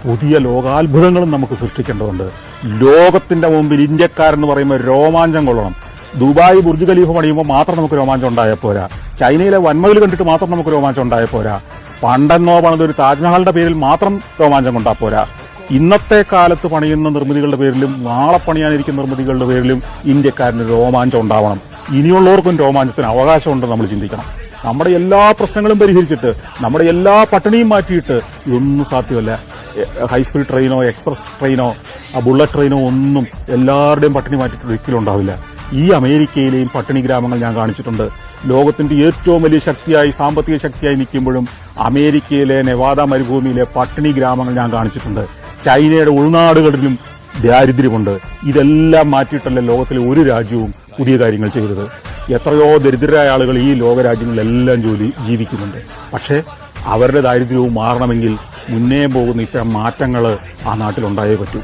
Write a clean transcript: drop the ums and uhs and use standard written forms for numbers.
പുതിയ ലോകാത്ഭുതങ്ങളും നമുക്ക് സൃഷ്ടിക്കേണ്ടതുണ്ട്. ലോകത്തിന്റെ മുമ്പിൽ ഇന്ത്യക്കാരെന്ന് പറയുമ്പോൾ രോമാഞ്ചം കൊള്ളണം. ദുബായ് ബുർജ് ഖലീഫ പണിയുമ്പോൾ മാത്രം നമുക്ക് രോമാഞ്ചം ഉണ്ടായാൽ പോരാ. ചൈനയിലെ വൻമതിൽ കണ്ടിട്ട് മാത്രം നമുക്ക് രോമാഞ്ചം ഉണ്ടായാൽ പോരാ. പണ്ടെന്നോ പണിതൊരു താജ്മഹലിന്റെ പേരിൽ മാത്രം രോമാഞ്ചം കൊണ്ടാ പോരാ. ഇന്നത്തെ കാലത്ത് പണിയുന്ന നിർമ്മിതികളുടെ പേരിലും നാളെ പണിയാനിരിക്കുന്ന നിർമ്മിതികളുടെ പേരിലും ഇന്ത്യക്കാരന് രോമാഞ്ചം ഉണ്ടാവണം. ഇനിയുള്ളവർക്കും രോമാഞ്ചത്തിന് അവകാശമുണ്ടെന്ന് നമ്മൾ ചിന്തിക്കണം. നമ്മുടെ എല്ലാ പ്രശ്നങ്ങളും പരിഹരിച്ചിട്ട്, നമ്മുടെ എല്ലാ പട്ടിണിയും മാറ്റിയിട്ട് ഇതൊന്നും സാധ്യമല്ല. ഹൈസ്പീഡ് ട്രെയിനോ എക്സ്പ്രസ് ട്രെയിനോ ബുള്ളറ്റ് ട്രെയിനോ ഒന്നും എല്ലാവരുടെയും പട്ടിണി മാറ്റിയിട്ട് ഒരിക്കലും ഉണ്ടാവില്ല. ഈ അമേരിക്കയിലെയും പട്ടിണി ഗ്രാമങ്ങൾ ഞാൻ കാണിച്ചിട്ടുണ്ട്. ലോകത്തിന്റെ ഏറ്റവും വലിയ ശക്തിയായി, സാമ്പത്തിക ശക്തിയായി നിൽക്കുമ്പോഴും അമേരിക്കയിലെ നെവാദ മരുഭൂമിയിലെ പട്ടിണി ഗ്രാമങ്ങൾ ഞാൻ കാണിച്ചിട്ടുണ്ട്. ചൈനയുടെ ഉൾനാടുകളിലും ദാരിദ്ര്യമുണ്ട്. ഇതെല്ലാം മാറ്റിയിട്ടല്ല ലോകത്തിലെ ഒരു രാജ്യവും പുതിയ കാര്യങ്ങൾ ചെയ്തത്. എത്രയോ ദരിദ്രരായ ആളുകൾ ഈ ലോകരാജ്യങ്ങളിലെല്ലാം ജീവിക്കുന്നുണ്ട്. പക്ഷേ അവരുടെ ദാരിദ്ര്യവും മാറണമെങ്കിൽ മുന്നേ പോകുന്ന ഇത്തരം മാറ്റങ്ങൾ ആ നാട്ടിലുണ്ടായേ പറ്റൂ.